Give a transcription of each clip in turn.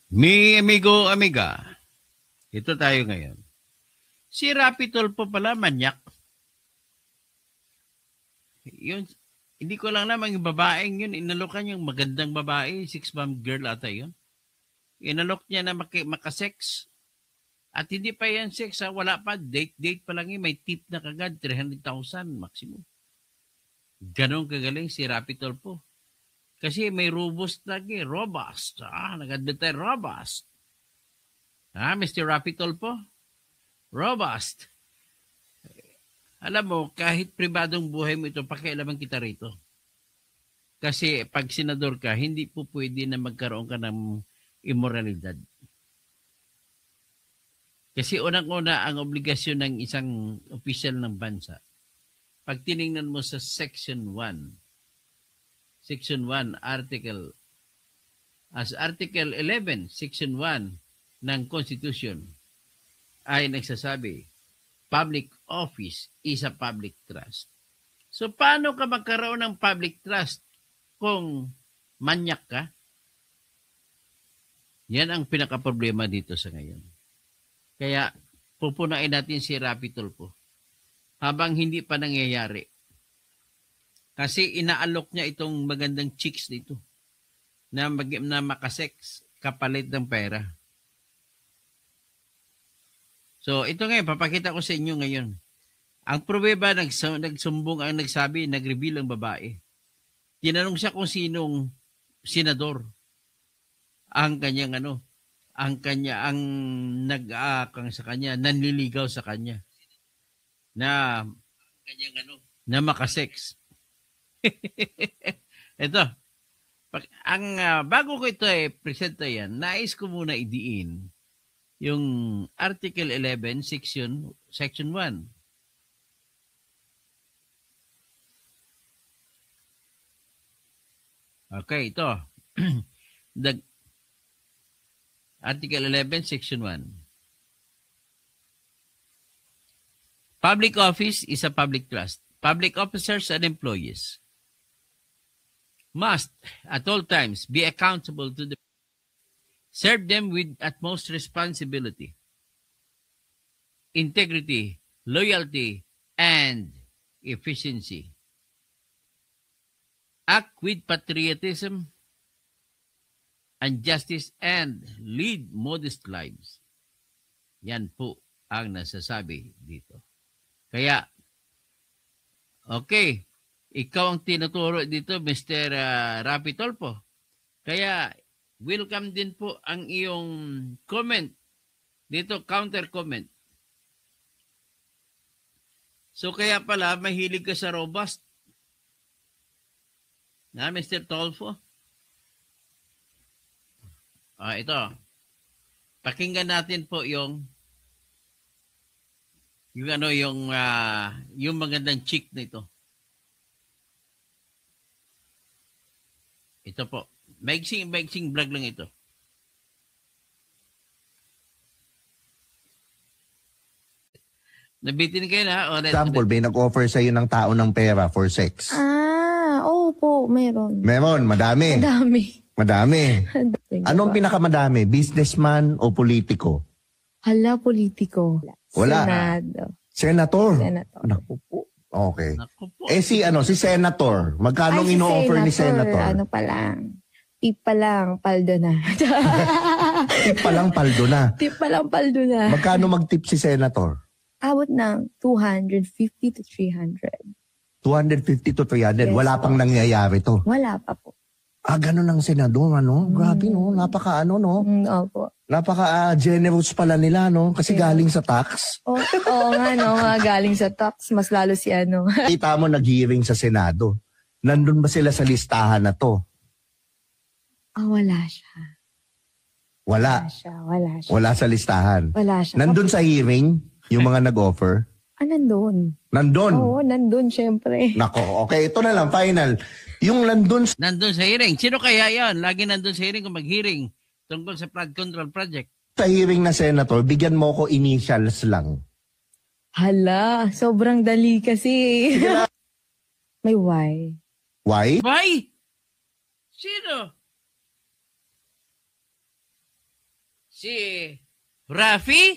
Mi amigo, amiga, ito tayo ngayon. Si Rapi Tulfo pala, manyak. Yun, hindi ko lang naman yung babaeng yun, inalokan yung magandang babae, 6-month girl ata yun. Inalok niya na makasex. At hindi pa yan sex, ha? Wala pa, date pa lang yun, may tip na kagad, 300,000 maximum. Ganon kagaling si Rapi Tulfo. Kasi may robust lagi, robust. Nag-advertise robust. Mr. Rapi Tulfo? Robust. Alam mo, kahit pribadong buhay mo ito, pakialaman kita rito. Kasi pag senador ka, hindi po pwede na magkaroon ka ng immoralidad. Kasi unang-una, ang obligasyon ng isang opisyal ng bansa, pag tiningnan mo sa Section 1, Article 11, Section 1 ng Constitution ay nagsasabi, public office is a public trust. So, paano ka magkaroon ng public trust kung manyak ka? Yan ang pinaka-problema dito sa ngayon. Kaya, pupunain natin si Rapi Tulfo habang hindi pa nangyayari. Kasi inaalok niya itong magandang chicks dito na makasex kapalit ng pera. So, ito ngayon, papakita ko sa inyo ngayon. Ang pruweba, nagsumbong ang nagsabi, nag-reveal ang babae. Tinanong siya kung sinong senador ang kanyang ang nag-aakang sa kanya, nanliligaw sa kanya na makasex. Ito, bago ko ito presenta yan, nais ko muna idiin yung Article 11, Section 1. Okay, ito. Article 11, Section 1. Public office is a public trust. Public officers and employees must at all times be accountable to the serve them with utmost responsibility, integrity, loyalty, and efficiency. Act with patriotism and justice and lead modest lives. Yan po ang nasasabi dito. Kaya, okay, ikaw ang tinuturo dito, Mr. Rapi Tulfo. Kaya, welcome din po ang iyong comment dito, counter comment. So, kaya pala, mahilig ka sa robust. Na, Mr. Tulfo? Ito. Pakinggan natin po yung magandang chick na ito. Ito po. Maiksing vlog lang ito. Nabitin kayo na? Example, may nag-offer sa'yo ng tao ng pera for sex. Oo, meron. Meron, madami. Madami. Anong pinakamadami? Businessman o politiko? Hala, politiko. Wala. Senator. Naku po. Okay. Si Senator. Magkano ino-offer ni Senator? Ano pa lang. Tip pa lang, paldo na. Tip pa lang, paldo na. Tip pa lang, paldo na. Magkano mag-tip si Senator? Abot ng 250 to 300. 250 to 300. Yes, wala pang nangyayari to. Wala pa po. Ganun ang senador, Grabe, Napaka, Opo. Napaka-generous pala nila, Kasi galing sa tax. Oo nga, mga galing sa tax. Mas lalo si Kita mo nag-hearing sa Senado. Nandun ba sila sa listahan na to? Wala siya. Wala siya. Wala sa listahan. Wala siya. Nandun sa hearing, yung mga nag-offer? Nandun. Nandun? Oo, nandun, syempre. Nako, okay, ito na lang, final. Yung nandun sa hearing. Sino kaya yan? Lagi nandun sa hearing kung mag-hearing tungkol sa flood control project. Sa hearing na senator, bigyan mo ko initials lang. Hala, sobrang dali kasi. May Y. Why? Why? Sino? Si Rafi?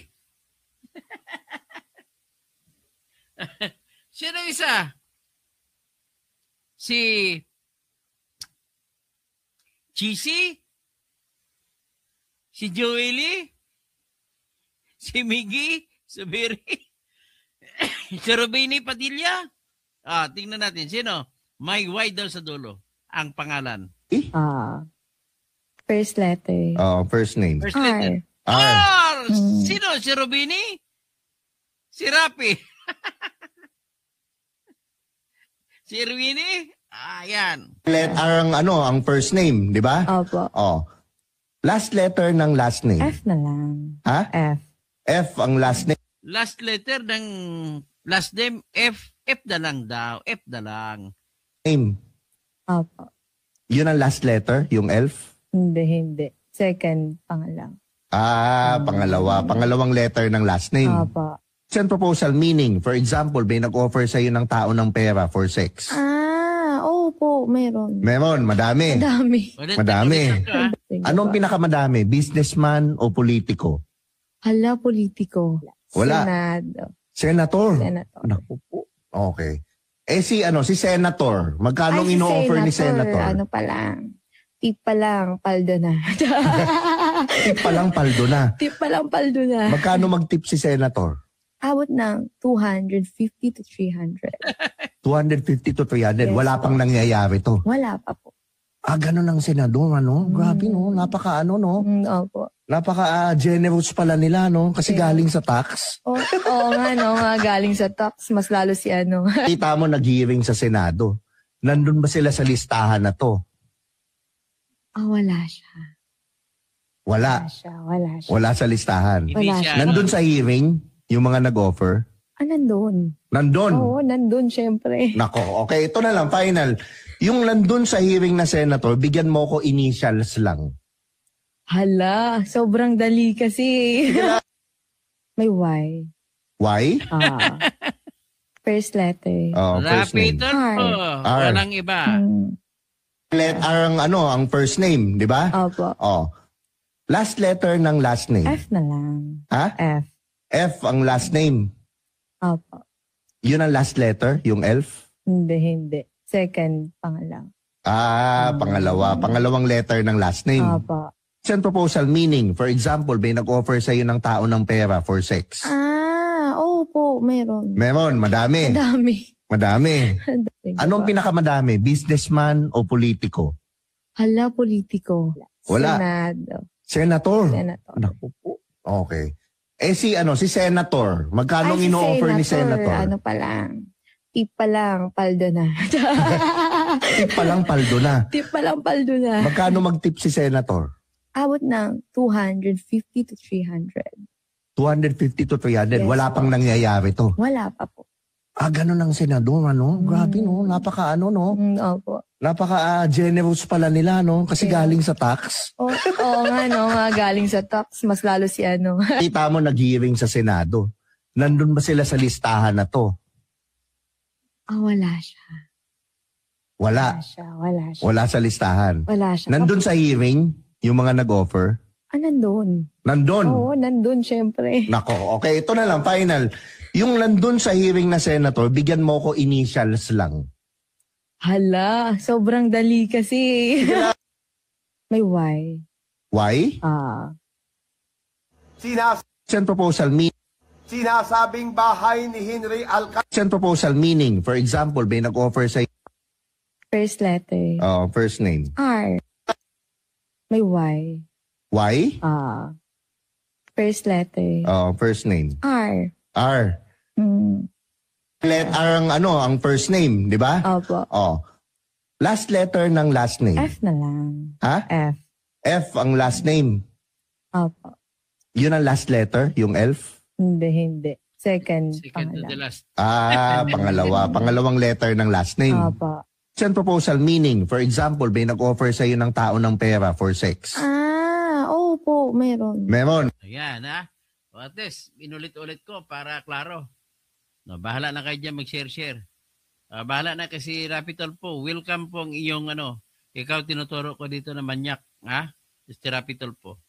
Sino isa? Si Cheesy? Si Joely? Si Miggy? Subiri? Si Robini Padilla? Tingnan natin. Sino? May Y daw sa dulo. Ang pangalan. First letter. First name. First letter. R. Sino? Si Robini? Si Rapi? Si Irwini? Yan. R ang first name, di ba? Opo. Last letter ng last name. F na lang. Ha? F. F ang last name. Last letter ng last name, F. F na lang daw. F na lang. Opo. Yun ang last letter, yung elf? Hindi. Second, pangalang. Pangalawa. Pangalawang letter ng last name. Opo. Send proposal meaning, for example, may nag-offer sa'yo ng tao ng pera for sex. Opo, meron. Meron, madami. Madami. Madami. Sige Anong po. pinakamadami? Businessman o politiko? Hala, politiko. Wala. Senado. Senator. Senator. Naku po. Okay. Si Senator. Magkano Si ino-offer ni Senator? Ano pa lang. Tip pa lang, paldo na. Tip pa lang paldo na. Tip pa lang, paldo na. Magkano mag-tip si Senator? Abot ng 250 to 300. 250 to 300. Yes, Wala pang nangyayari to. Wala pa po. Ganun ang senador, ano? Grabe, no? Napaka, no? Opo. Napaka generous pala nila, no? Kasi galing sa tax. Oo nga, no? Mga galing sa tax. Mas lalo si ano. Kita mo nag-hearing sa Senado. Nandun ba sila sa listahan na to? Wala siya. Wala. Wala siya. Wala sa listahan. Hindi Wala siya. Nandun sa hearing, yung mga nag-offer. Nandun. Nandun. Oo, nandun, syempre. Nako, okay. Ito na lang, final. Yung nandun sa hearing na senator, bigyan mo ko initials lang. Hala, sobrang dali kasi. May Y. Why? First letter. First name. Rapitan po. R. Walang iba. R ang first name, di ba? Opo. Last letter ng last name. F na lang. Ha? F. F ang last name. Opo. Yun ang last letter, yung elf? Hindi. Second, pangalang. Pangalawa. Pangalawang letter ng last name. Opo. Send proposal meaning, for example, may nag-offer sa'yo ng tao ng pera for sex. Opo, meron. Meron, madami. Madami. Anong pinakamadami? Businessman o politiko? Hala, politiko. Wala. Senado. Senator. Senator. Naku po. Okay. Si Senator. Magkano Si ino-offer ni Senator? Ano pa lang. Tip pa lang, paldo na. Tip pa lang paldo na. Tip pa lang, paldo na. Magkano mag-tip si Senator? Abot ng 250 to 300. 250 to 300. Yes, Wala pang nangyayari to. Wala pa po. Ganun ang senador, ano? Grabe, no? Napaka, no? Opo. Napaka generous pala nila, no? Kasi galing sa tax. Oo nga, no? Mga galing sa tax. Mas lalo si ano. Kita mo nag-hearing sa Senado. Nandun ba sila sa listahan na to? Wala siya. Wala. Wala siya. Wala sa listahan. Wala siya. Nandun sa hearing, yung mga nag-offer? Nandun. Nandun. Oo, nandun, syempre. Nako, okay. Ito na lang, final. Yung nandun sa hearing na senator, bigyan mo ko initials lang. Hala, sobrang dali kasi. May Y. Why? Send proposal meaning. Sinasabing bahay ni Henry Alcantara. Send proposal meaning. For example, may nag-offer sa First letter. first name. R. May Y. Why? First letter. First name. R. R. R ang first name, di ba? Opo. Last letter ng last name. F na lang. Ha? F. F ang last name. Opo. Yun ang last letter, yung elf? Hindi. Second, Second to the pangalang. last. Pangalawa. Pangalawang letter ng last name. Opo. Send proposal meaning. For example, may nag-offer sa'yo ng tao ng pera for sex. Opo, meron. Meron. Ayan, ha? O at least, inulit-ulit ko para klaro. No, bahala na kayo dyan mag-share-share. Bahala na kasi Rapitol po. Welcome po ang iyong ikaw tinuturo ko dito na manyak. Ha? Mr. Rapitol po.